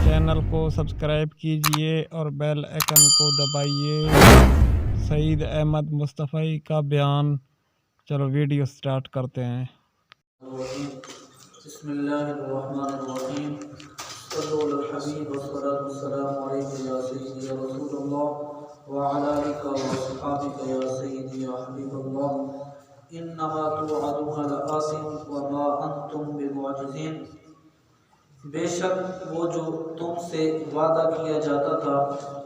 Channel کو subscribe کیجئے اور بیل آئکن کو دبائیے۔ سعید احمد مصطفی کا بیان۔ چلو ویڈیو سٹارٹ کرتے ہیں۔ بسم اللہ الرحمن الرحیم۔ صلو علی الحبیب والصلاۃ والسلام علیک یا سیدی یا رسول اللہ وعلی آلک واصحابک یا سیدی یا حبیب اللہ۔ انما توعدون لآت وما انتم بمعجزین۔ بے شک وہ جو تم سے وعدہ کیا جاتا تھا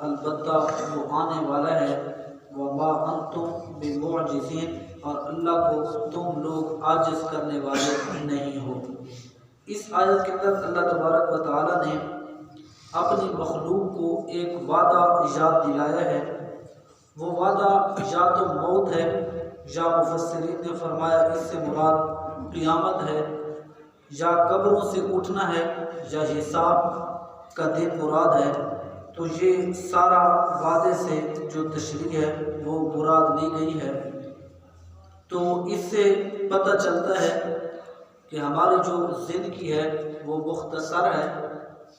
البتہ وہ آنے والا ہے۔ وما انتم بمعجزین، اور اللہ کو تم لوگ عاجز کرنے والے نہیں ہو۔ اس آیت کے اندر اللہ تبارک و تعالی نے اپنی مخلوق کو ایک وعدہ یاد دلایا ہے۔ وہ وعدہ یا تو موت ہے، یا مفسرین نے فرمایا اس سے مراد قیامت ہے، یا قبروں سے اٹھنا ہے، یا حساب کا دن مراد ہے۔ تو یہ سارا وعدے سے جو تشریح ہے وہ مراد لی گئی ہے۔ تو اس سے پتہ چلتا ہے کہ ہماری جو زندگی ہے وہ مختصر ہے،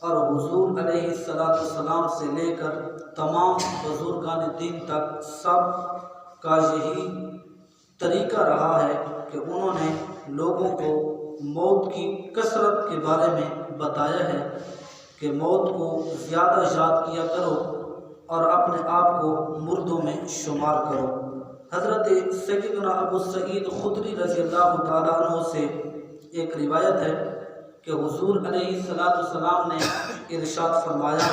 اور حضور علیہ السلام سے لے کر تمام بزرگان دین تک سب کا یہی طریقہ رہا ہے کہ انہوں نے لوگوں کو موت کی کثرت کے بارے میں بتایا ہے کہ موت کو زیادہ یاد کیا کرو اور اپنے آپ کو مردوں میں شمار کرو۔ حضرت سیدنا ابو سعید خدری رضی اللہ تعالیٰ عنہ سے ایک روایت ہے کہ حضور علیہ السلام نے ارشاد فرمایا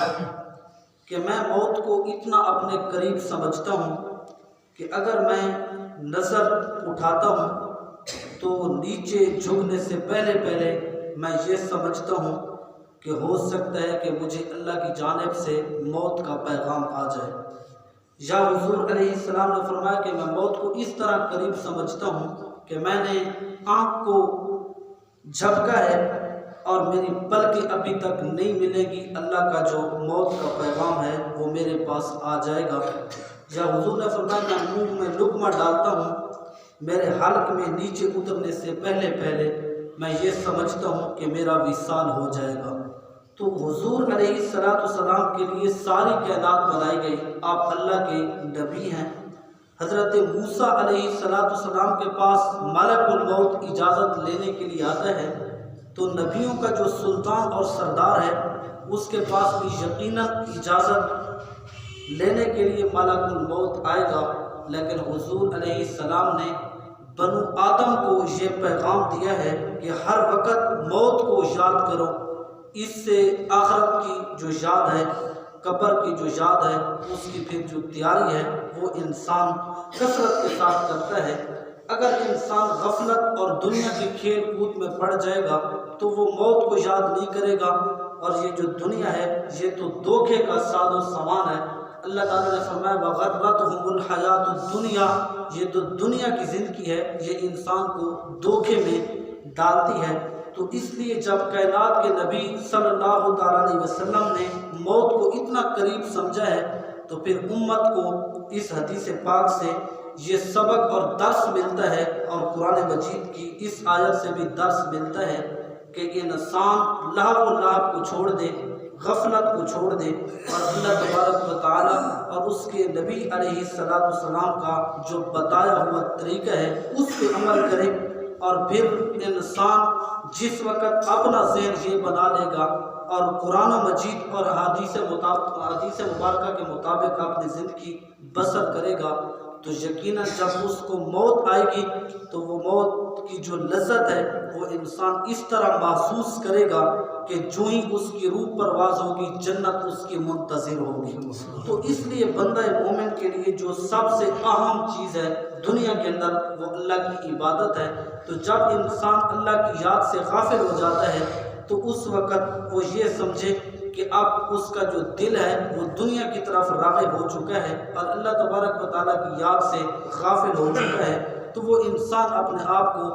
کہ میں موت کو اتنا اپنے قریب سمجھتا ہوں کہ اگر میں نظر اٹھاتا ہوں تو نیچے جھکنے سے پہلے میں یہ سمجھتا ہوں کہ ہو سکتا ہے کہ مجھے اللہ کی جانب سے موت کا پیغام آ جائے۔ یا حضور علیہ السلام نے فرمایا کہ میں موت کو اس طرح قریب سمجھتا ہوں کہ میں نے آنکھ کو جھپکا ہے اور میری پلکیں ابھی تک نہیں ملے گی، اللہ کا جو موت کا پیغام ہے وہ میرے پاس آ جائے گا۔ یا حضور نے فرمایا میں منہ میں لقمہ ڈالتا ہوں، میرے حلق میں نیچے اترنے سے پہلے میں یہ سمجھتا ہوں کہ میرا وصال ہو جائے گا۔ تو حضور علیہ السلام کے لیے ساری کائنات بنائی گئی، آپ اللہ کے نبی ہیں۔ حضرت موسیٰ علیہ السلام کے پاس ملک الموت اجازت لینے کے لیے آتا ہے، تو نبیوں کا جو سلطان اور سردار ہے اس کے پاس بھی یقیناً اجازت لینے کے لیے ملک الموت آئے گا، لیکن حضور علیہ السلام نے بنو آدم کو یہ پیغام دیا ہے کہ ہر وقت موت کو یاد کرو، اس سے آخرت کی جو یاد ہے، قبر کی جو یاد ہے، اس کی پھر جو تیاری ہے وہ انسان کثرت کے ساتھ کرتا ہے۔ اگر انسان غفلت اور دنیا کے کھیل کود میں پڑ جائے گا تو وہ موت کو یاد نہیں کرے گا، اور یہ جو دنیا ہے یہ تو دھوکے کا ساز و سامان ہے۔ اللہ تعالیٰ نے فرمایا وَغَرَّتْهُمُ الْحَيَاةُ الدُّنْيَا، یہ تو دنیا کی زندگی ہے، یہ انسان کو دھوکے میں ڈالتی ہے۔ تو اس لیے جب کائنات کے نبی صلی اللہ علیہ وسلم نے موت کو اتنا قریب سمجھا ہے تو پھر امت کو اس حدیث پاک سے یہ سبق اور درس ملتا ہے، اور قرآن مجید کی اس آیت سے بھی درس ملتا ہے کہ انسان لہو و لعب کو چھوڑ دے، غفلت کو چھوڑ دے، اور اللہ تبارک و تعالی اور اس کے نبی علیہ السلام کا جو بتایا ہوا طریقہ ہے اس پہ عمل کرے۔ اور پھر انسان جس وقت اپنا ذہن یہ بنا لے گا اور قرآن مجید اور حدیث مبارکہ کے مطابق اپنی زندگی بسر کرے گا تو یقیناً جب اس کو موت آئے گی تو وہ موت کی جو لذت ہے وہ انسان اس طرح محسوس کرے گا کہ جو ہی اس کی روح پرواز ہوگی جنت اس کی منتظر ہوگی۔ تو اس لیے بندہ مومن کے لیے جو سب سے اہم چیز ہے دنیا کے اندر وہ اللہ کی عبادت ہے۔ تو جب انسان اللہ کی یاد سے غافل ہو جاتا ہے تو اس وقت وہ یہ سمجھے کہ اب اس کا جو دل ہے وہ دنیا کی طرف راغب ہو چکا ہے اور اللہ تبارک و تعالیٰ کی یاد سے غافل ہو چکا ہے، تو وہ انسان اپنے آپ کو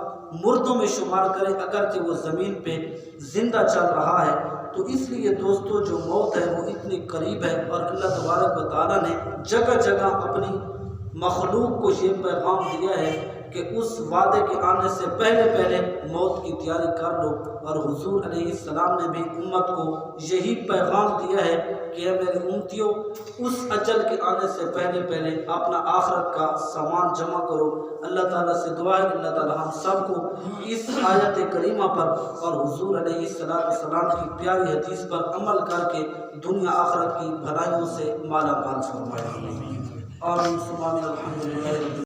مردوں میں شمار کرے اگرچہ وہ زمین پہ زندہ چل رہا ہے۔ تو اس لیے دوستو جو موت ہے وہ اتنی قریب ہے، اور اللہ تبارک و تعالیٰ نے جگہ جگہ اپنی مخلوق کو یہ پیغام دیا ہے کہ اس وعدے کے آنے سے پہلے پہلے موت کی تیاری کر لو۔ اور حضور علیہ السلام نے بھی امت کو یہی پیغام دیا ہے کہ اے میرے امتیوں، اس اجل کے آنے سے پہلے پہلے اپنا آخرت کا سامان جمع کرو۔ اللہ تعالیٰ سے دعا ہے کہ اللہ تعالیٰ ہم سب کو اس آیت کریمہ پر اور حضور علیہ السلام کی پیاری حدیث پر عمل کر کے دنیا آخرت کی بھلائیوں سے مالا مال فرمائے۔ آمین ثم آمین۔ الحمدللہ۔